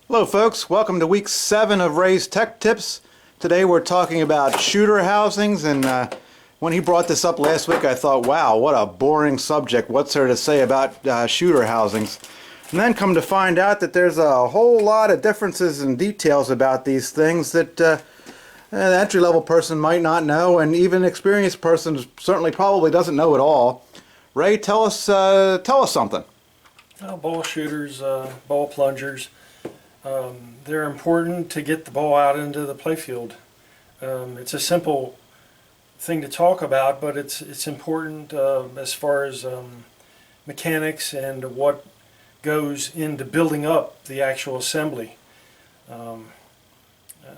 Hello folks, welcome to week 7 of Ray's Tech Tips. Today we're talking about shooter housings, and when he brought this up last week I thought, wow, what a boring subject. What's there to say about shooter housings? And then come to find out that there's a whole lot of differences and details about these things that an entry-level person might not know, and even an experienced person certainly probably doesn't know at all. Ray, tell us something. Ball shooters, ball plungers, they're important to get the ball out into the playfield. It's a simple thing to talk about, but it's important as far as mechanics and what goes into building up the actual assembly.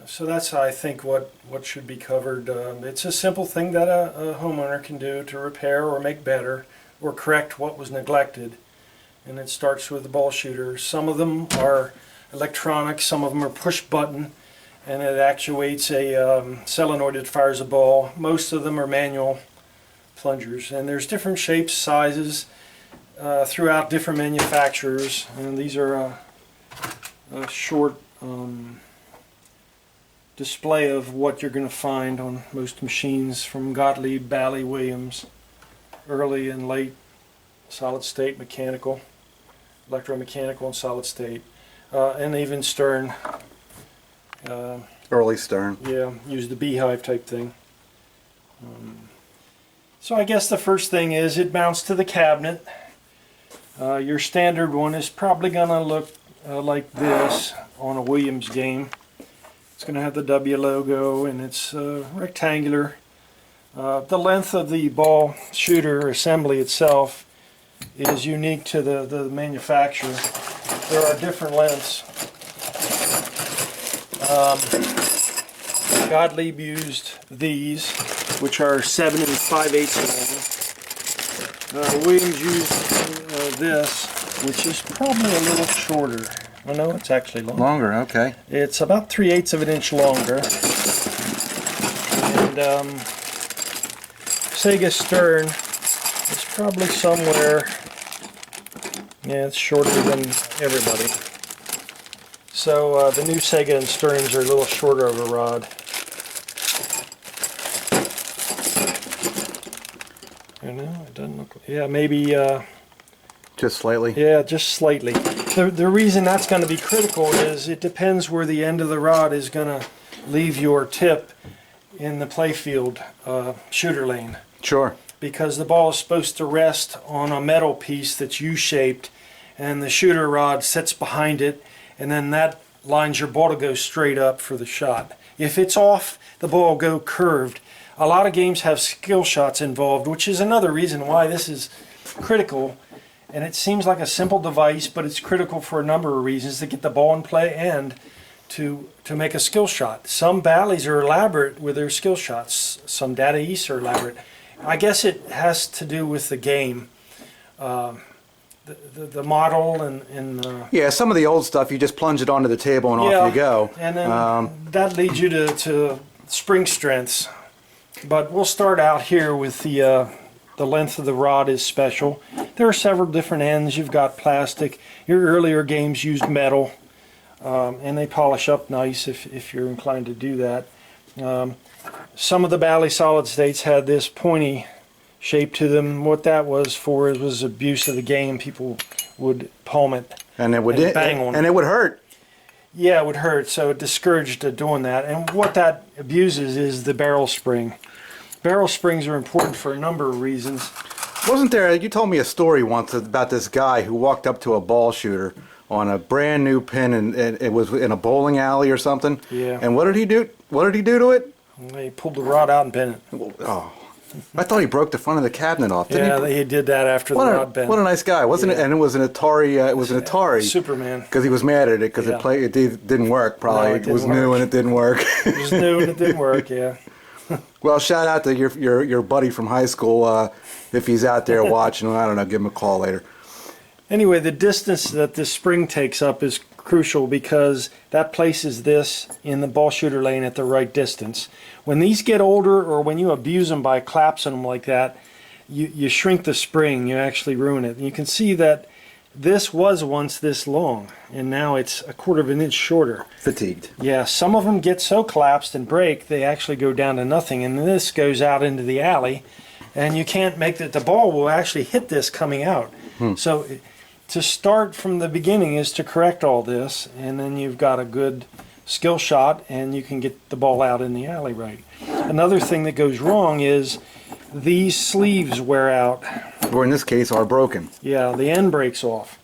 So that's, I think, what should be covered. It's a simple thing that a homeowner can do to repair or make better or correct what was neglected. And it starts with the ball shooter. Some of them are electronic, some of them are push button, and it actuates a solenoid that fires a ball. Most of them are manual plungers, and there's different shapes, sizes throughout different manufacturers. And these are a short display of what you're going to find on most machines from Gottlieb, Bally, Williams, early and late solid state mechanical, electromechanical and solid state, and even Stern. Early Stern. Yeah, use the beehive type thing. So I guess the first thing is it mounts to the cabinet. Your standard one is probably going to look like this on a Williams game. It's going to have the W logo, and it's rectangular. The length of the ball shooter assembly itself is unique to the manufacturer. There are different lengths. Gottlieb used these, which are 7 5/8 long. Williams used this, which is probably a little shorter. Oh no, it's actually longer. Longer, okay. It's about 3/8 of an inch longer. And Sega Stern is probably somewhere, yeah, it's shorter than everybody. So the new Sega and Sterns are a little shorter of a rod. I know, it doesn't look, yeah, maybe Just slightly? yeah, just slightly. The reason that's going to be critical is it depends where the end of the rod is going to leave your tip in the playfield shooter lane. Sure. Because the ball is supposed to rest on a metal piece that's U-shaped, and the shooter rod sits behind it, and then that lines your ball to go straight up for the shot. If it's off, the ball will go curved. A lot of games have skill shots involved, which is another reason why this is critical. And it seems like a simple device, but it's critical for a number of reasons: to get the ball in play and to make a skill shot. Some Bally's are elaborate with their skill shots. Some Data East are elaborate. I guess it has to do with the game, the model, and yeah, some of the old stuff you just plunge it onto the table and yeah, off you go. and then that leads you to spring strengths. But we'll start out here with the length of the rod is special. There are several different ends. You've got plastic. Your earlier games used metal, and they polish up nice if you're inclined to do that. Some of the Bally solid states had this pointy shape to them. What that was for was abuse of the game. People would palm it And it would bang on it. and it would hurt. Yeah, it would hurt, so it discouraged doing that. And what that abuses is the barrel spring. Barrel springs are important for a number of reasons. Wasn't there, you told me a story once about this guy who walked up to a ball shooter on a brand new pin, and it was in a bowling alley or something. Yeah. And what did he do? What did he do to it? They pulled the rod out and bent it. Oh, I thought he broke the front of the cabinet off. Didn't he? He did that after the rod bent. What a nice guy, wasn't it? Yeah. And it was an Atari. It was an Atari. Superman. Because he was mad at it because Yeah. it didn't work. Probably No, it it was didn't new work. and it didn't work. It was new and it didn't work, yeah. Well, shout out to your buddy from high school if he's out there watching. I don't know. Give him a call later. Anyway, the distance that this spring takes up is crucial because that places this in the ball shooter lane at the right distance. When these get older, or when you abuse them by collapsing them like that, you shrink the spring. You actually ruin it. And you can see that This was once this long, and now it's a quarter of an inch shorter. Fatigued. Yeah, some of them get so collapsed and break, they actually go down to nothing, and this goes out into the alley, and you can't make that. The ball will actually hit this coming out. So to start from the beginning is to correct all this, and then you've got a good skill shot, and you can get the ball out in the alley right. Another thing that goes wrong is these sleeves wear out. Or in this case, are broken. Yeah, the end breaks off.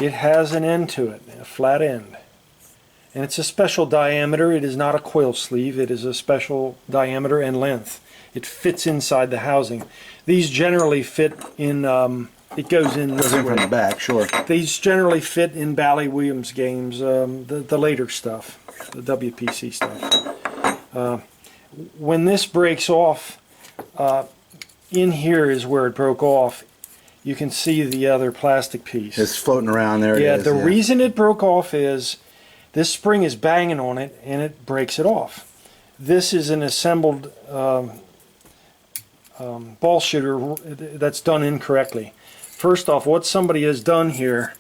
It has an end to it, a flat end. And it's a special diameter. It is not a coil sleeve. It is a special diameter and length. It fits inside the housing. These generally fit in, it goes in this way. From the back, sure. These generally fit in Bally Williams games, the later stuff, the WPC stuff. When this breaks off, in here is where it broke off. You can see the other plastic piece. It's floating around there. Yeah, the reason it broke off is this spring is banging on it and it breaks it off. This is an assembled ball shooter that's done incorrectly. First off, what somebody has done here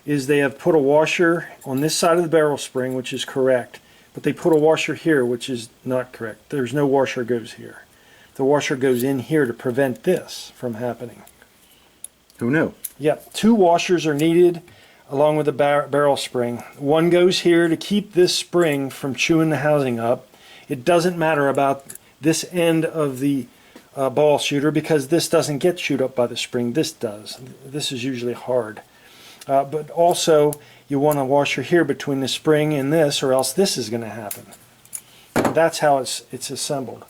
is they have put a washer on this side of the barrel spring, which is correct, but they put a washer here, which is not correct. There's no washer goes here. The washer goes in here to prevent this from happening. Who knew? Yep, 2 washers are needed along with the barrel spring. One goes here to keep this spring from chewing the housing up. It doesn't matter about this end of the ball shooter because this doesn't get chewed up by the spring. This does. This is usually hard. But also you want a washer here between the spring and this, or else this is going to happen. That's how it's assembled.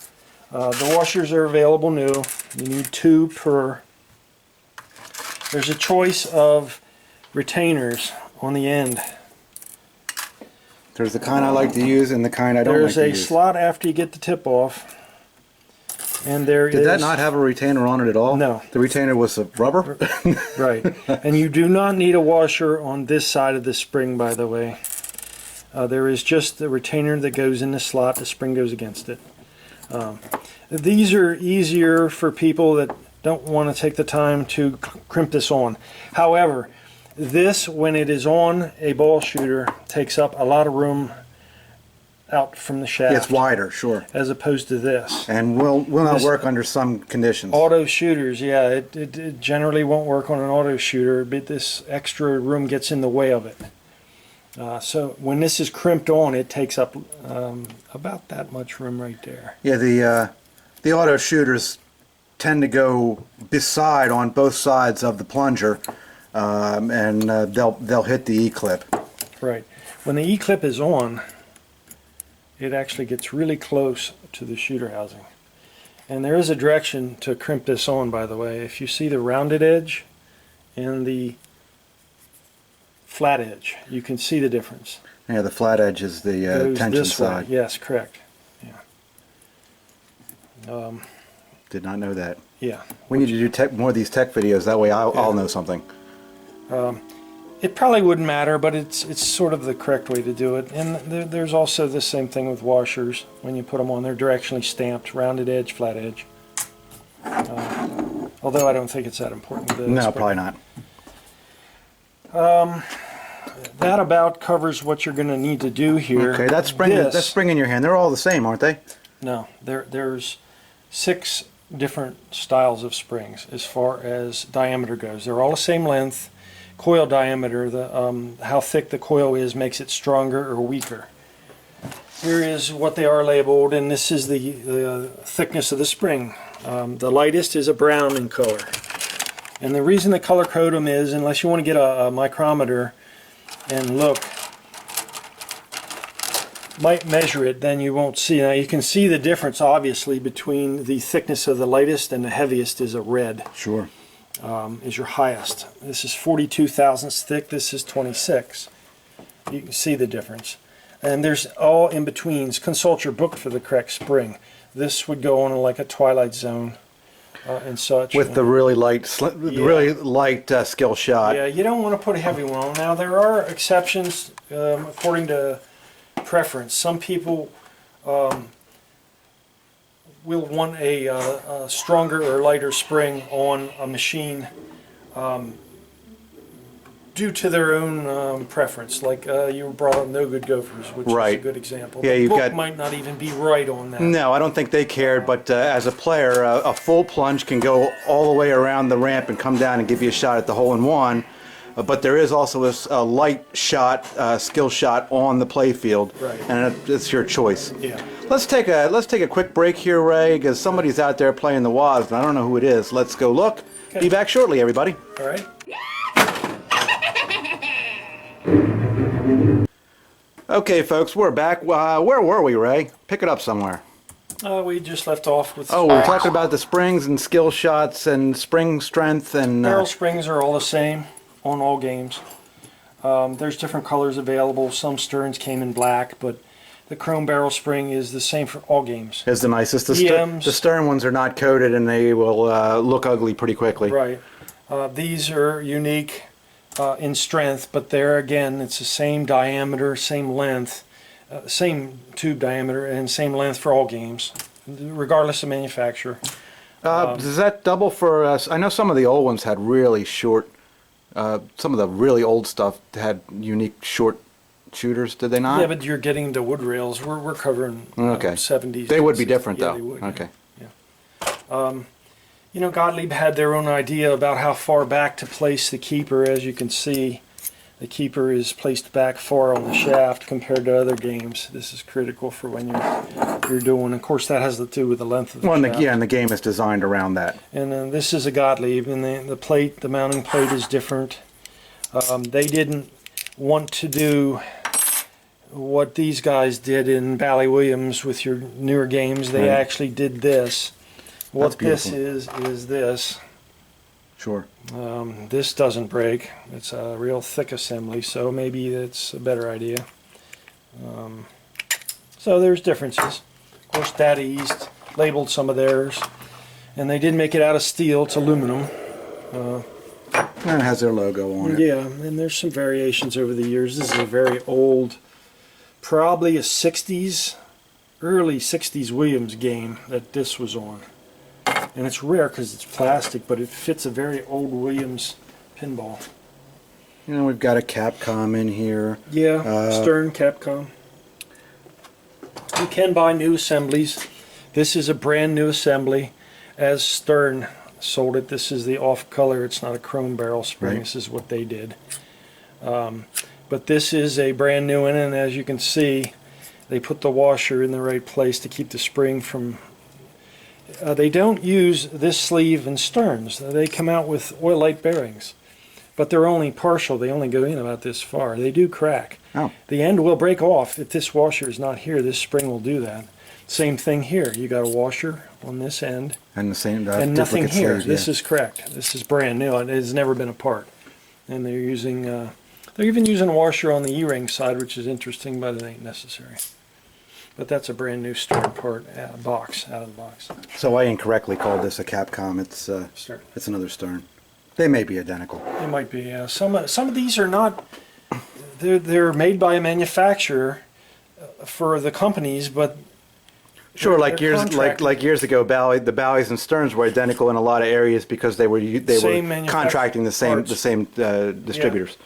The washers are available new. You need 2 per. There's a choice of retainers on the end. There's the kind I like to use and the kind I don't like to use. There's a slot after you get the tip off. And Did that not have a retainer on it at all? No. The retainer was a rubber? Right. And you do not need a washer on this side of the spring, by the way. There is just the retainer that goes in the slot. The spring goes against it. These are easier for people that don't want to take the time to crimp this on. However, this, when it is on a ball shooter, takes up a lot of room out from the shaft. It's wider, sure. As opposed to this. And will not work under some conditions. Auto shooters, yeah, it generally won't work on an auto shooter, but this extra room gets in the way of it. So when this is crimped on, it takes up about that much room right there. Yeah, the auto shooters tend to go beside on both sides of the plunger, and they'll hit the E-clip. Right. When the E-clip is on, it actually gets really close to the shooter housing. And there is a direction to crimp this on, by the way. If you see the rounded edge and the flat edge, you can see the difference. Yeah, the flat edge is the tension side. Yes, correct. Yeah. Did not know that. Yeah. We need to do more of these tech videos. That way I'll know something. It probably wouldn't matter, but it's sort of the correct way to do it. And there's also the same thing with washers. When you put them on, they're directionally stamped, rounded edge, flat edge. Although I don't think it's that important. No, probably not. That about covers what you're going to need to do here. Okay, that's spring in your hand. They're all the same, aren't they? No, there's 6 different styles of springs as far as diameter goes. They're all the same length. Coil diameter, how thick the coil is, makes it stronger or weaker. Here is what they are labeled, and this is the thickness of the spring. The lightest is a brown in color. And the reason they color code them is, unless you want to get a micrometer and look, might measure it, then you won't see. Now you can see the difference, obviously, between the thickness of the lightest and the heaviest is a red. Sure. Is your highest. This is 42 thousandths thick, this is 26. You can see the difference. And there's all in betweens. Consult your book for the correct spring. This would go on like a twilight zone and such. With the really light, skill shot. Yeah, you don't want to put a heavy one on. Now there are exceptions according to preference. Some people will want a stronger or lighter spring on a machine due to their own preference. Like you brought up No Good Gophers, which Right. is a good example. Yeah, the you've book got- might not even be right on that. No, I don't think they cared, but as a player, a full plunge can go all the way around the ramp and come down and give you a shot at the hole-in-one. But there is also a light shot, skill shot on the playfield, Right. and it's your choice. Yeah. Let's take a quick break here, Ray, because somebody's out there playing the WAS, and I don't know who it is. Let's go look. Okay. Be back shortly, everybody. All right. Okay, folks, we're back. Where were we, Ray? Pick it up somewhere. We just left off with Oh, we were talking about the springs and skill shots and spring strength and... barrel springs are all the same on all games. There's different colors available. Some sterns came in black, but the chrome barrel spring is the same for all games. is the nicest. The, EMs. the stern ones are not coated and they will look ugly pretty quickly. Right. These are unique in strength, but there again, it's the same diameter, same length, same tube diameter, and same length for all games, regardless of manufacturer. Does that double for us? I know some of the old ones had really short, some of the really old stuff had unique short shooters, did they not? Yeah, but you're getting to wood rails. We're covering Okay. 70s. They would be 60s. different Yeah, though. they would. Okay. You know, Gottlieb had their own idea about how far back to place the keeper. As you can see, the keeper is placed back far on the shaft compared to other games. This is critical for when you're doing. Of course, that has to do with the length of the Well, shaft. and the game is designed around that. And then this is a Gottlieb, and the plate, the mounting plate is different. They didn't want to do what these guys did in Bally Williams with your newer games. They Right. actually did this. What That's this is this. Sure. This doesn't break. It's a real thick assembly, so maybe that's a better idea. So there's differences. Of course, Data East labeled some of theirs, and they did make it out of steel. It's aluminum. And it has their logo on it. Yeah, and there's some variations over the years. This is a very old, probably a 60s, early 60s Williams game that this was on. And it's rare because it's plastic, but it fits a very old Williams pinball. You know, we've got a Capcom in here. Yeah, Stern, Capcom. You can buy new assemblies. This is a brand new assembly. As Stern sold it, this is the off color. It's not a chrome barrel spring. Right. This is what they did. But this is a brand new one, and as you can see, they put the washer in the right place to keep the spring from... they don't use this sleeve in sterns. They come out with oil-light bearings, but they're only partial. They only go in about this far. They do crack. Oh. The end will break off. If this washer is not here, this spring will do that. Same thing here. You got a washer on this end, And the same and nothing duplicate here. sleeves, This yeah. is correct. This is brand new. It has never been apart. And they're using, they're even using a washer on the E-ring side, which is interesting, but it ain't necessary. But that's a brand new stern part out of the box. So I incorrectly called this a Capcom. Stern. It's another Stern. They may be identical. It might be. Some of these are not. They're made by a manufacturer for the companies, but Sure, like they're years contracted. years ago, the Bally's and Sterns were identical in a lot of areas because they were Same manufacturer contracting the same parts. distributors.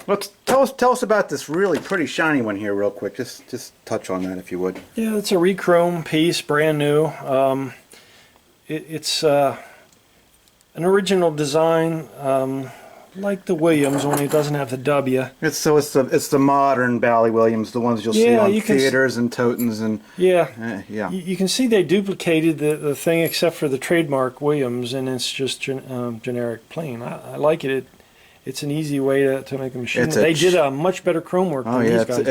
Let's tell us about this really pretty shiny one here, real quick. Just touch on that if you would. Yeah, it's a rechrome piece, brand new. It's an original design, like the Williams, only it doesn't have the W. It's the modern Bally Williams, the ones you'll see Yeah, on you can theaters and Totens and Yeah. yeah. You can see they duplicated the thing except for the trademark Williams, and it's just generic plain. I like it. It's an easy way to make a machine. They did a much better chrome work Oh than yeah, these guys did.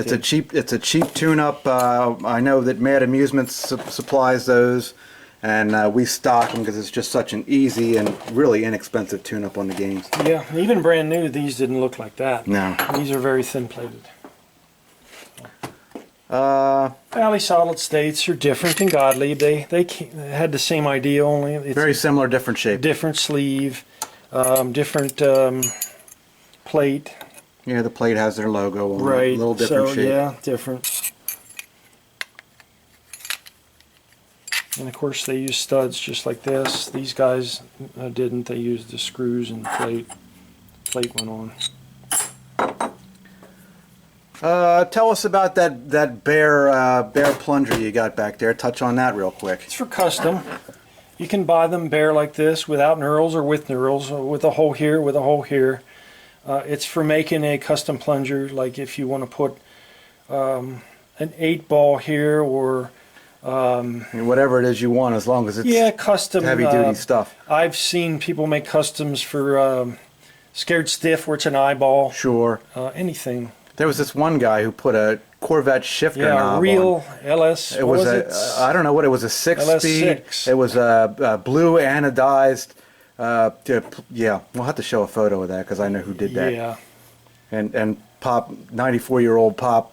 it's a cheap tune-up. I know that Mad Amusements supplies those, and we stock them because it's just such an easy and really inexpensive tune-up on the games. Yeah, even brand new, these didn't look like that. No. These are very thin plated. Uh, Bally solid states are different than Gottlieb. They had the same idea, only it's very similar, different shape. different sleeve, different plate. Yeah, the plate has their logo on it. Right. A little different so shape. yeah, different. And of course they use studs just like this. These guys didn't. They used the screws and plate. plate went on. Tell us about that bare plunger you got back there. Touch on that real quick. It's for custom. You can buy them bare like this, without knurls or with knurls, or with a hole here, with a hole here. It's for making a custom plunger, like if you want to put an 8-ball here, or whatever it is you want, as long as it's custom heavy-duty stuff. I've seen people make customs for Scared Stiff, where it's an eyeball. Sure. Anything. There was this one guy who put a Corvette shifter knob on. real LS. It was I don't know what it was, a 6-speed. LS6. It was a blue anodized. Yeah, we'll have to show a photo of that because I know who did that. Yeah. And Pop, 94-year-old Pop,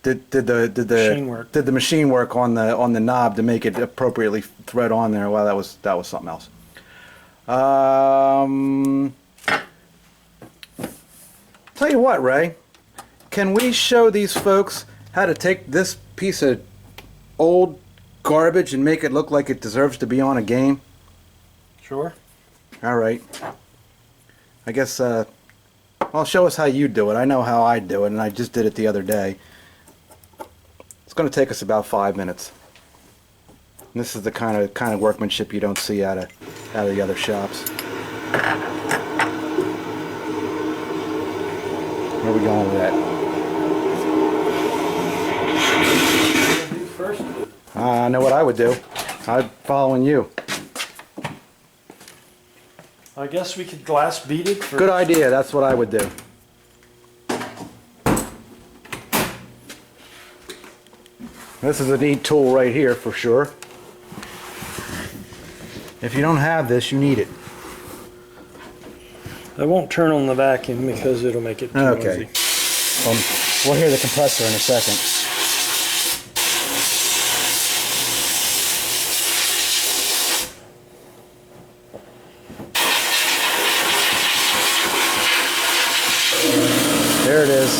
did the machine work on the knob to make it appropriately thread on there. Well, that was something else. Tell you what, Ray. Can we show these folks how to take this piece of old garbage and make it look like it deserves to be on a game? Sure. All right. I guess well, show us how you do it. I know how I do it, and I just did it the other day. It's going to take us about 5 minutes. And this is the kind of workmanship you don't see out of the other shops. Where are we going with that? First? I know what I would do. I'm following you. I guess we could glass bead it. Good idea. That's what I would do. This is a neat tool right here for sure. If you don't have this, you need it. I won't turn on the vacuum because it'll make it too noisy. We'll hear the compressor in a second. There it is.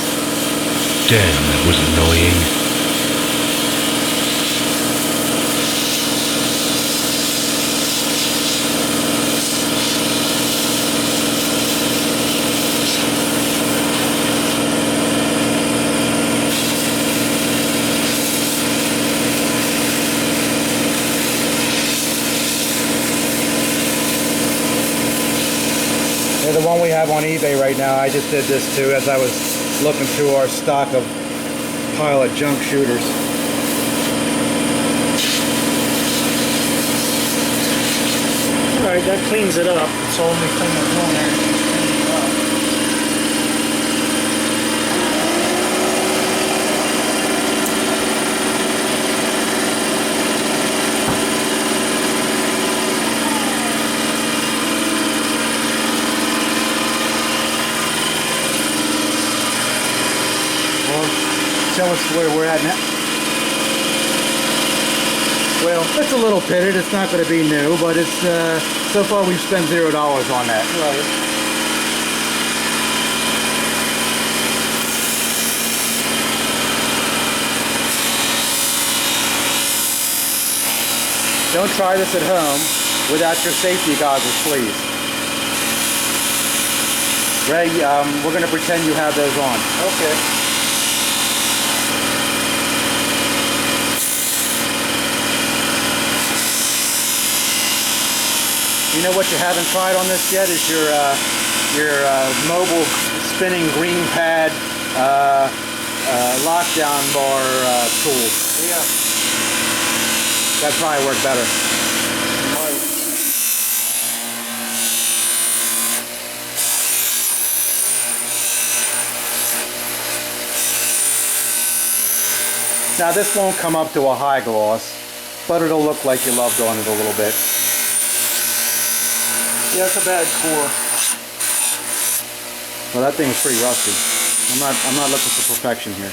Damn, that was annoying. The one we have on eBay right now, I just did this too as I was looking through our stock of pile of junk shooters. Alright, that cleans it up. It's the only thing I'm doing there. Cleaning it up. Tell us where we're at now. Well, it's a little pitted. It's not going to be new, but it's so far we've spent $0 on that. Right. Don't try this at home without your safety goggles, please. Ray, we're going to pretend you have those on. Okay. You know what you haven't tried on this yet is your mobile spinning green pad lockdown bar tool. Yeah. That'd probably work better. Now this won't come up to a high gloss, but it'll look like you loved on it a little bit. Yeah, it's a bad core. Well, that thing is pretty rusty. I'm not looking for perfection here.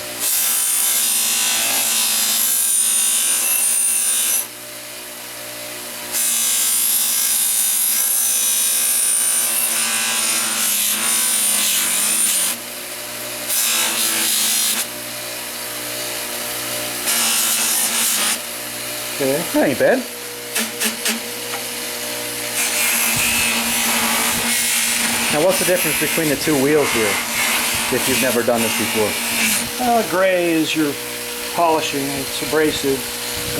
Okay, that ain't bad. Now what's the difference between the two wheels here, if you've never done this before? Gray is your polishing, it's abrasive.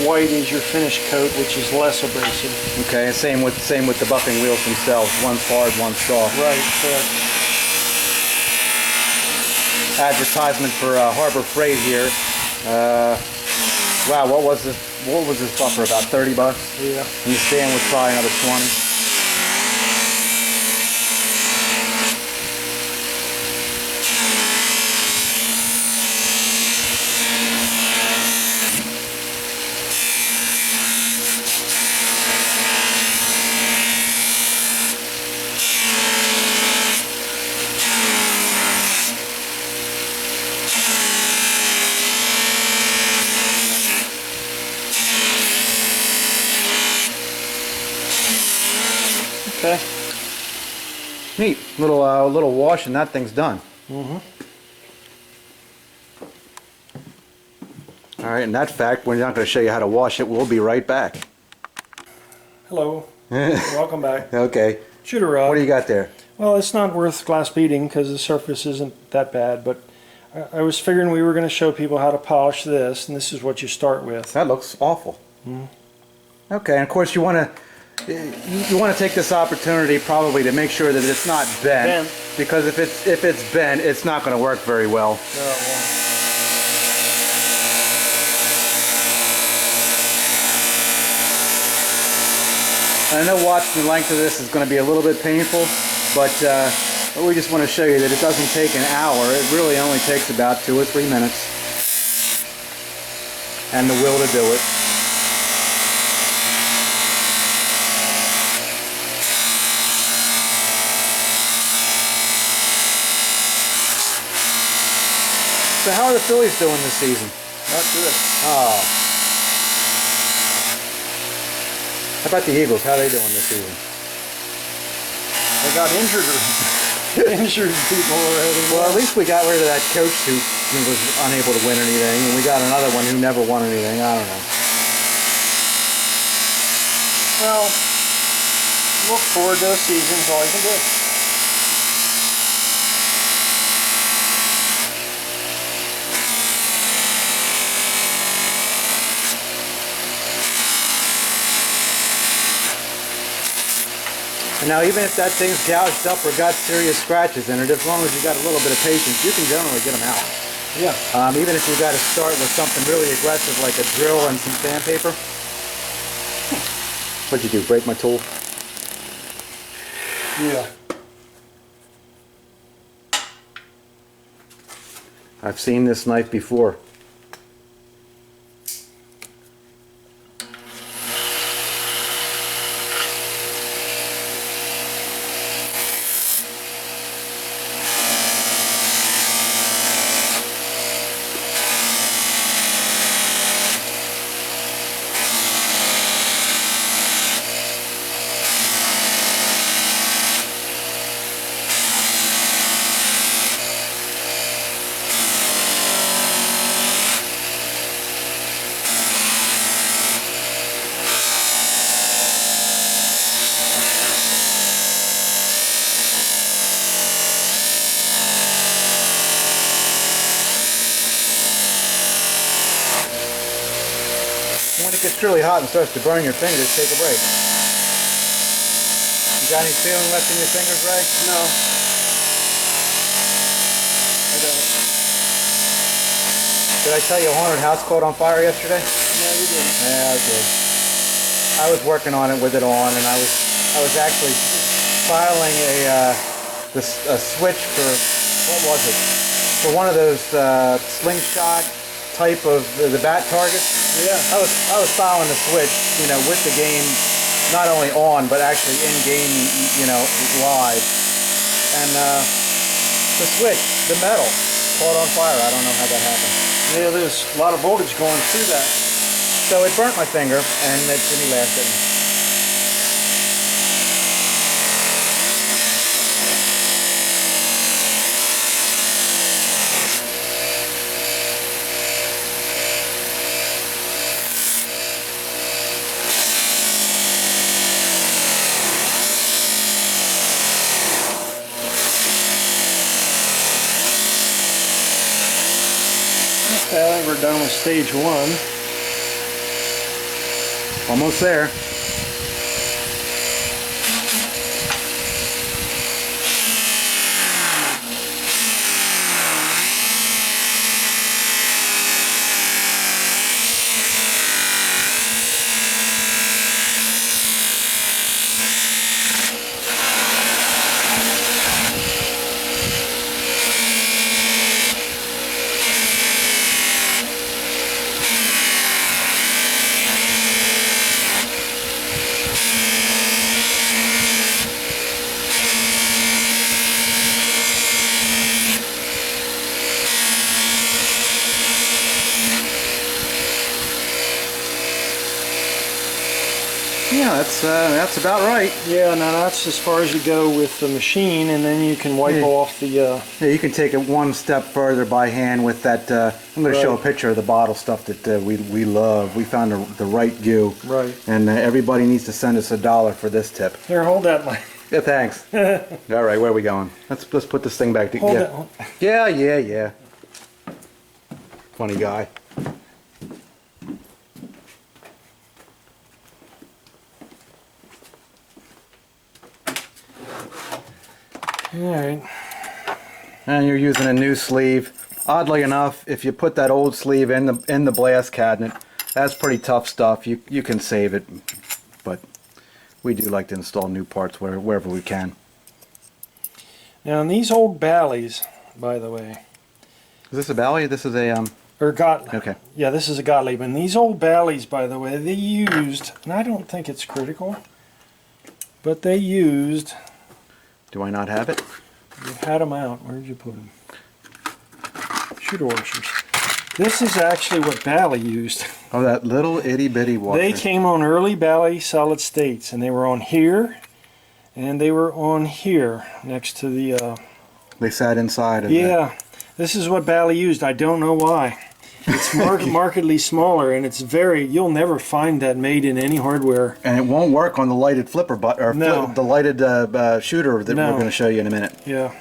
White is your finish coat, which is less abrasive. Okay, and same with the bucking wheels themselves. One's hard, one's soft. Right, correct. Advertisement for Harbor Freight here. Wow, what was this buffer? About 30 bucks? Yeah. And the stand was probably another 20. Okay. Neat. Little wash and that thing's done. Mm-hmm. All right, and that fact, we're not going to show you how to wash it. We'll be right back. Hello. Welcome back. Okay. Shooter rod. What do you got there? Well, it's not worth glass beating because the surface isn't that bad, but I was figuring we were going to show people how to polish this, and this is what you start with. That looks awful. Mm. Okay, and of course you want to take this opportunity probably to make sure that it's not bent, because if it's bent, it's not going to work very well. No, it won't. I know watching the length of this is going to be a little bit painful, but we just want to show you that it doesn't take an hour. It really only takes about 2 or 3 minutes, and the will to do it. So how are the Phillies doing this season? Not good. Oh. How about the Eagles? How are they doing this season? They got injured people already. Well, at least we got rid of that coach who was unable to win anything, and we got another one who never won anything. I don't know. Well, look forward to the season is all I can do. And now, even if that thing's gouged up or got serious scratches in it, as long as you got a little bit of patience, you can generally get them out. Yeah. Even if you got to start with something really aggressive like a drill and some sandpaper. What'd you do? Break my tool? Yeah. I've seen this knife before. When it gets really hot and starts to burn your fingers, take a break. You got any feeling left in your fingers, Ray? No. I don't. Did I tell you a haunted house caught on fire yesterday? No, you didn't. Yeah, I did. I was working on it with it on, and I was actually filing a switch for, what was it? For one of those slingshot type of the bat targets. Yeah. I was filing the switch, you know, with the game not only on but actually in game, you know, live. And the switch, the metal, caught on fire. I don't know how that happened. Yeah, there's a lot of voltage going through that. So it burnt my finger, and Jimmy laughed at me. we're done with stage 1. Almost there. Yeah, that's about right. Yeah, now that's as far as you go with the machine, and then you can wipe off the... Yeah, you can take it one step further by hand with that. I'm going to show a picture of the bottle stuff that we love. We found the right goo. Right. And everybody needs to send us $1 for this tip. Here, hold that, Mike. Yeah, thanks. All right, where are we going? Let's put this thing back together. Hold it. Yeah. Funny guy. Alright. And you're using a new sleeve. Oddly enough, if you put that old sleeve in the blast cabinet, that's pretty tough stuff. You can save it, but we do like to install new parts wherever we can. Now, in these old Bally's, by the way... Is this a Bally? This is a Or Gottlieb. Okay. Yeah, this is a Gottlieb. And these old Bally's, by the way, they used, and I don't think it's critical, but they used... Do I not have it? You had them out. Where did you put them? Shooter washers. This is actually what Bally used. Oh, that little itty bitty washer. They came on early Bally solid states, and they were on here, and they were on here next to the... They sat inside of Yeah, this is what Bally used. I don't know why. It's markedly smaller, and it's you'll never find that made in any hardware. And it won't work on the lighted flipper or No. the lighted shooter that we're going to show you in a minute. Yeah,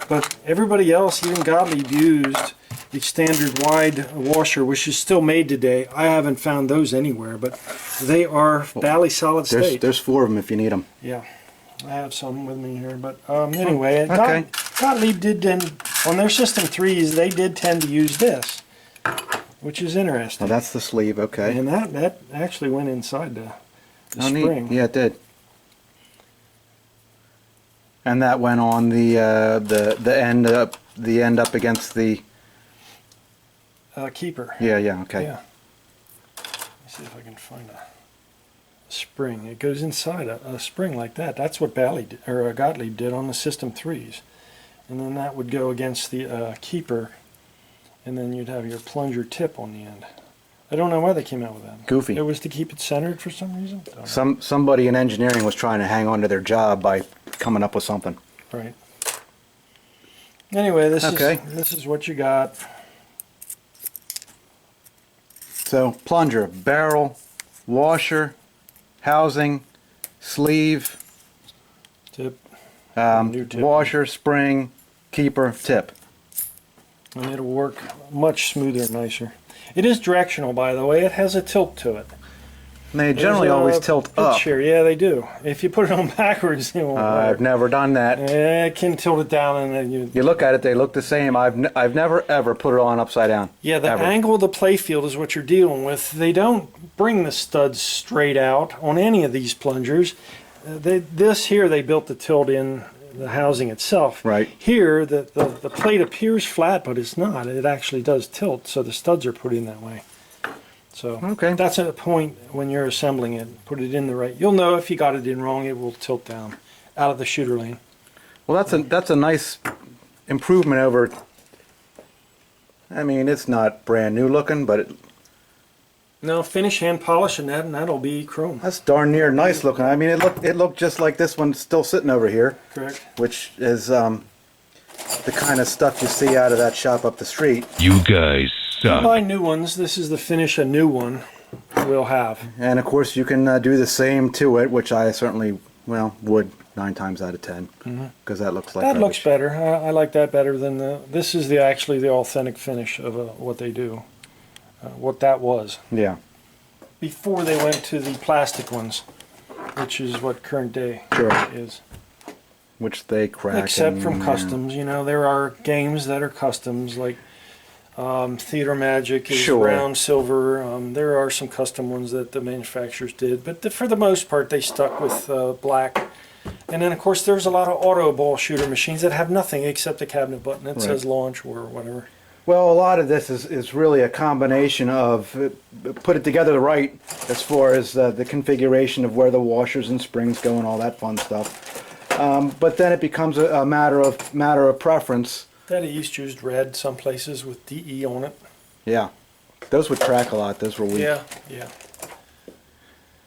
but everybody else, even Gottlieb, used the standard wide washer, which is still made today. I haven't found those anywhere, but they are Bally solid state. There's 4 of them if you need them. Yeah, I have some with me here, but anyway, Okay. Gottlieb did on their System 3s, they did tend to use this, which is interesting. Oh, that's the sleeve, okay. And that actually went inside the Oh, spring. neat. Yeah, it did. And that went on the end up against the... Keeper. Yeah, okay. Yeah. Let's see if I can find a spring. It goes inside a spring like that. That's what Gottlieb did on the System 3s. And then that would go against the keeper, and then you'd have your plunger tip on the end. I don't know why they came out with that. Goofy. It was to keep it centered for some reason? Somebody in engineering was trying to hang on to their job by coming up with something. Right. Anyway, this Okay. is what you got. So, plunger, barrel, washer, housing, sleeve, Tip. New tip. washer, spring, keeper, tip. And it'll work much smoother and nicer. It is directional, by the way. It has a tilt to it. And they generally always tilt up. Sure, yeah, they do. If you put it on backwards, it won't work. I've never done that. It can tilt it down, and then You look at it, they look the same. I've never ever put it on upside down. Yeah, the ever. angle of the playfield is what you're dealing with. They don't bring the studs straight out on any of these plungers. This here, they built the tilt in the housing itself. Right. Here, the plate appears flat, but it's not. It actually does tilt, so the studs are put in that way. So Okay. that's a point when you're assembling it. Put it in the right. You'll know if you got it in wrong. It will tilt down out of the shooter lane. Well, that's a nice improvement over. I mean, it's not brand new looking, but No, finish hand polish and that'll be chrome. that's darn near nice looking. I mean, it looked just like this one still sitting over here, Correct. which is the kind of stuff you see out of that shop up the street. You guys suck. Buy new ones. This is the finish a new one will have. And of course, you can do the same to it, which I certainly would 9 times out of 10, because that looks like That looks rubbish. better. I like that better than this is actually the authentic finish of what they do. what that was Yeah. before they went to the plastic ones, which is what current day Sure. is. Which they crack. Except from and, customs, you know, there are games that are customs, like Theater Magic is Sure. round silver. There are some custom ones that the manufacturers did, but for the most part, they stuck with black. And then, of course, there's a lot of auto ball shooter machines that have nothing except a cabinet button that says launch or whatever. Well, a lot of this is really a combination of put it together right as far as the configuration of where the washers and springs go and all that fun stuff. But then it becomes a matter of preference. Daddy used to use red some places with DE on it. Yeah, those would crack a lot. Those were weak. Yeah, yeah.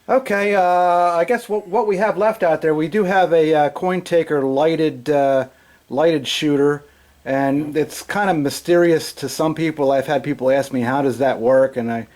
Okay, I guess what we have left out there, we do have a coin taker lighted shooter, and it's kind of mysterious to some people. I've had people ask me, how does that work? And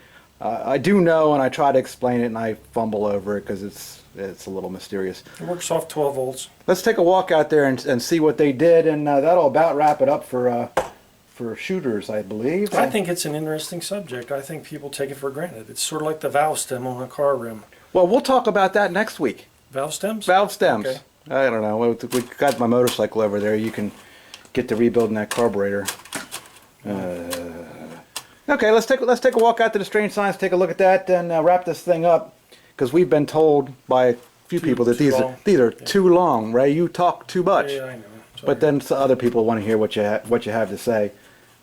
I do know, and I try to explain it, and I fumble over it because it's a little mysterious. It works off 12 volts. Let's take a walk out there and see what they did, and that'll about wrap it up for shooters, I believe. I think it's an interesting subject. I think people take it for granted. It's sort of like the valve stem on a car rim. Well, we'll talk about that next week. Valve stems? Valve stems. Okay. I don't know. We got my motorcycle over there. You can get to rebuilding that carburetor. Okay, let's take a walk out to the Strange Science, take a look at that, and wrap this thing up. Because we've been told by a few people that these are too long. Ray, you talk too much. Yeah, I know. Sorry. But then other people want to hear what you have to say.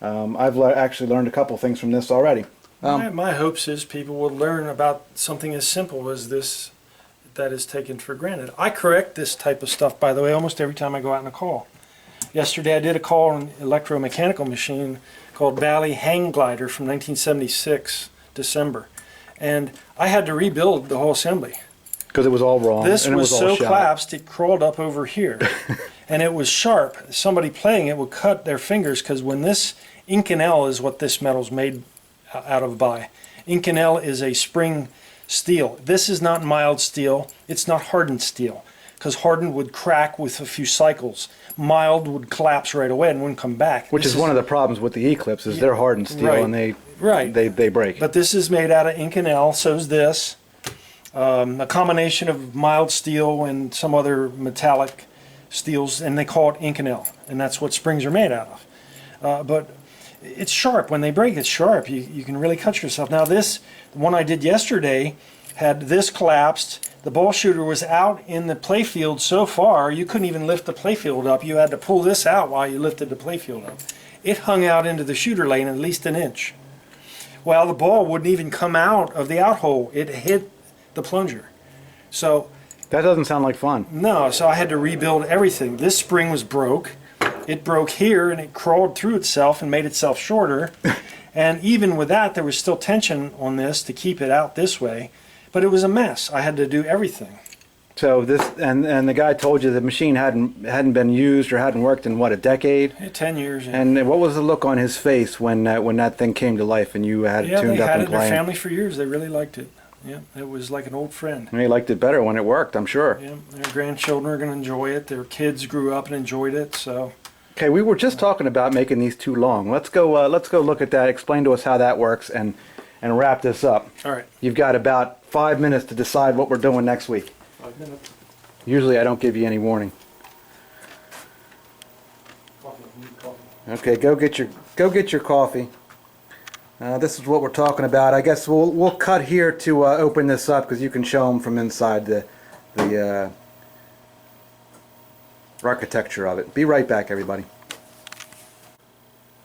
I've actually learned a couple things from this already. My hopes is people will learn about something as simple as this that is taken for granted. I correct this type of stuff, by the way, almost every time I go out on a call. Yesterday I did a call on an electromechanical machine called Bally Hang Glider from 1976, December. And I had to rebuild the whole assembly. Because it was all wrong. This and was it was all so shot. collapsed it crawled up over here. And it was sharp. Somebody playing it would cut their fingers, because when this Inconel is what this metal's made out of by. Inconel is a spring steel. This is not mild steel. It's not hardened steel, because hardened would crack with a few cycles. Mild would collapse right away and wouldn't come back. Which is one of the problems with the Eclipse, is they're hardened steel, right, and they right. break. But this is made out of Inconel, so is this. A combination of mild steel and some other metallic steels, and they call it Inconel, and that's what springs are made out of. But it's sharp. When they break, it's sharp. You can really cut yourself. Now this, the one I did yesterday, had this collapsed. The ball shooter was out in the playfield so far, you couldn't even lift the playfield up. You had to pull this out while you lifted the playfield up. It hung out into the shooter lane at least an inch. Well, the ball wouldn't even come out of the out hole. It hit the plunger. So that doesn't sound like fun. no, so I had to rebuild everything. This spring was broke. It broke here and it crawled through itself and made itself shorter. And even with that, there was still tension on this to keep it out this way. But it was a mess. I had to do everything. So this and the guy told you the machine hadn't been used or hadn't worked in what, a decade? 10 years. Yeah. And what was the look on his face when that thing came to life and you had it tuned they up had and it in their playing? family for years. They really liked it. Yeah, it was like an old friend. And he liked it better when it worked, I'm sure. Yeah, their grandchildren are going to enjoy it. Their kids grew up and enjoyed it. So. Okay, we were just talking about making these too long. Let's go look at that. Explain to us how that works and wrap this up. All right. You've got about 5 minutes to decide what we're doing next week. 5 minutes. Usually I don't give you any warning. Coffee. Okay, go get your coffee. This is what we're talking about. I guess we'll cut here to open this up because you can show them from inside the architecture of it. Be right back, everybody.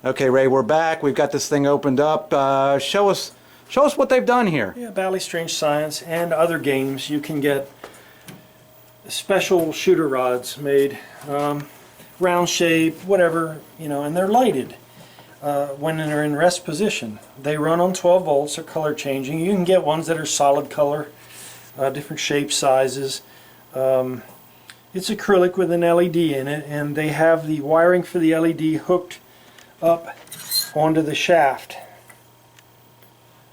Okay, Ray, we're back. We've got this thing opened up. Show us what they've done here. Yeah, Bally Strange Science and other games, you can get special shooter rods made, round shape, whatever, and they're lighted when they're in rest position. They run on 12 volts, they're color changing. You can get ones that are solid color, different shape sizes. It's acrylic with an LED in it, and they have the wiring for the LED hooked up onto the shaft.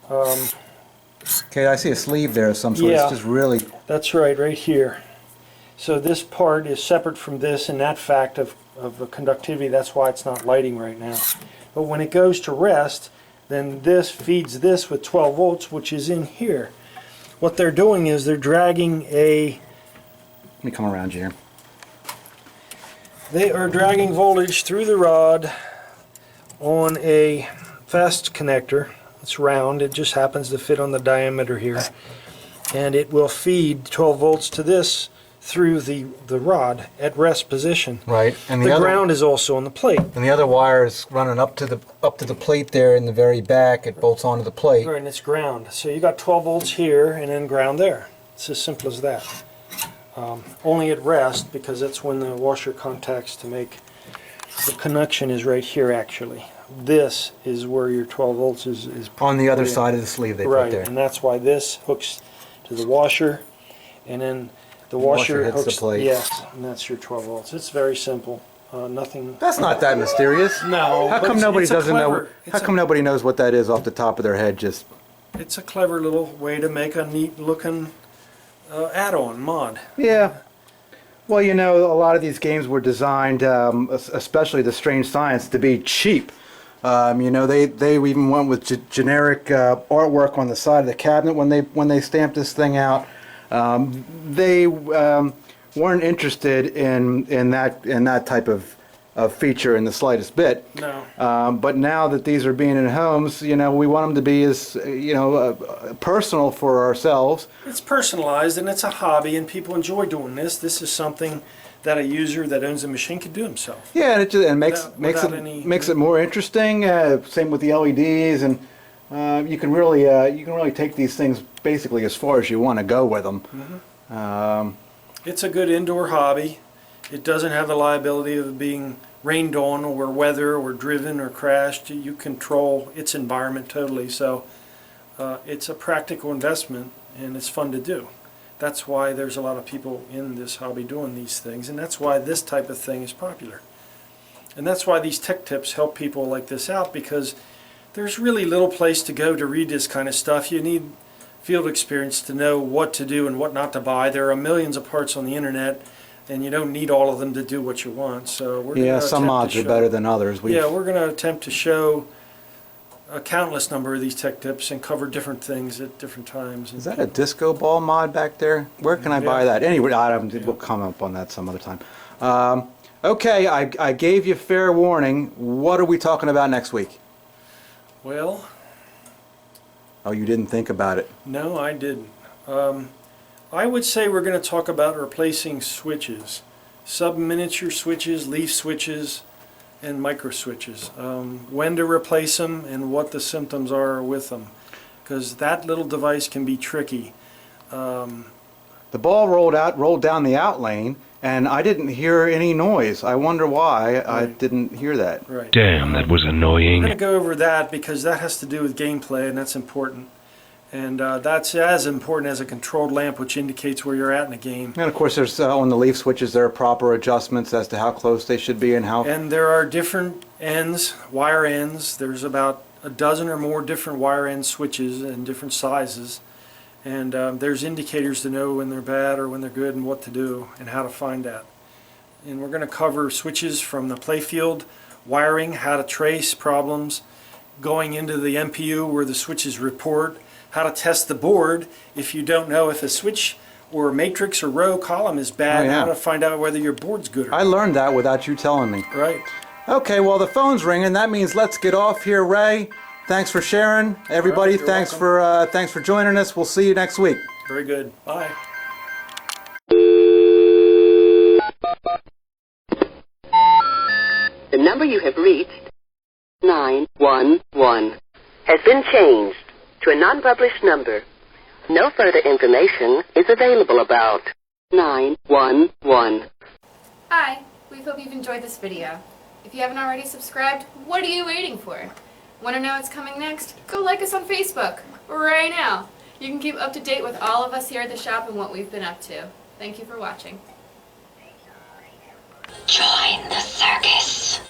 Okay, I see a sleeve there of some sort. Yeah. It's just really... That's right here. So this part is separate from this, and that fact of the conductivity, that's why it's not lighting right now. But when it goes to rest, then this feeds this with 12 volts, which is in here. What they're doing is they're dragging Let me come around you here. They are dragging voltage through the rod on a fast connector. It's round, it just happens to fit on the diameter here. And it will feed 12 volts to this through the rod at rest position. Right, and The ground is also on the plate. And the other wire is running up to the plate there in the very back. It bolts onto the plate. Right, and it's ground. So you got 12 volts here and then ground there. It's as simple as that. Only at rest, because that's when the washer contacts to make the connection is right here actually. This is where your 12 volts is On the other side of the sleeve they put there. And that's why this hooks to the washer, and then the washer hits hooks the plate. Yes, and that's your 12 volts. It's very simple. Nothing. That's not that mysterious. No. How but come nobody doesn't know? How it's come nobody knows what that is off the top of their head? Just It's a clever little way to make a neat looking add-on mod. yeah. Well, you know, a lot of these games were designed, especially the Strange Science, to be cheap. You know, they even went with generic artwork on the side of the cabinet when they stamped this thing out. They weren't interested in that type of feature in the slightest bit. No. But now that these are being in homes, you know, we want them to be as personal for ourselves. It's personalized and it's a hobby, and people enjoy doing this. This is something that a user that owns a machine could do himself. Yeah, and it just makes Without it more interesting. Same with the LEDs, and you can really take these things basically as far as you want to go with them. Mm-hmm. It's a good indoor hobby. It doesn't have the liability of being rained on or weather or driven or crashed. You control its environment totally. So it's a practical investment, and it's fun to do. That's why there's a lot of people in this hobby doing these things, and that's why this type of thing is popular. And that's why these tech tips help people like this out, because there's really little place to go to read this kind of stuff. You need field experience to know what to do and what not to buy. There are millions of parts on the internet, and you don't need all of them to do what you want. So we're some mods are better than others. We're going to attempt to show a countless number of these tech tips and cover different things at different times. Is that a disco ball mod back there? Where can I buy that? Anyway, we'll come up on that some other time. Okay, I gave you fair warning. What are we talking about next week? Well, oh, you didn't think about it. No, I didn't. I would say we're going to talk about replacing switches, sub-miniature switches, leaf switches, and micro switches. When to replace them and what the symptoms are with them, because that little device can be tricky. The ball rolled down the out lane, and I didn't hear any noise. I wonder why I didn't hear that. Right. Damn, that was annoying. I'm going to go over that because that has to do with gameplay, and that's important. And that's as important as a controlled lamp, which indicates where you're at in the game. And of course, there's on the leaf switches, there are proper adjustments as to how close they should be and how. And there are different ends, wire ends. There's about a dozen or more different wire end switches in different sizes. And there's indicators to know when they're bad or when they're good and what to do and how to find that. And we're going to cover switches from the playfield, wiring, how to trace problems, going into the MPU where the switches report, how to test the board if you don't know if a switch or matrix or row column is bad, how to find out whether your board's good or not. I learned that without you telling me. Right. Okay, well, the phone's ringing. That means let's get off here, Ray. Thanks for sharing. Everybody, thanks for joining us. We'll see you next week. Very good. Bye. The number you have reached, 911, has been changed to a non-published number. No further information is available about 911. Hi, we hope you've enjoyed this video. If you haven't already subscribed, what are you waiting for? Want to know what's coming next? Go like us on Facebook right now. You can keep up to date with all of us here at the shop and what we've been up to. Thank you for watching. Join the circus.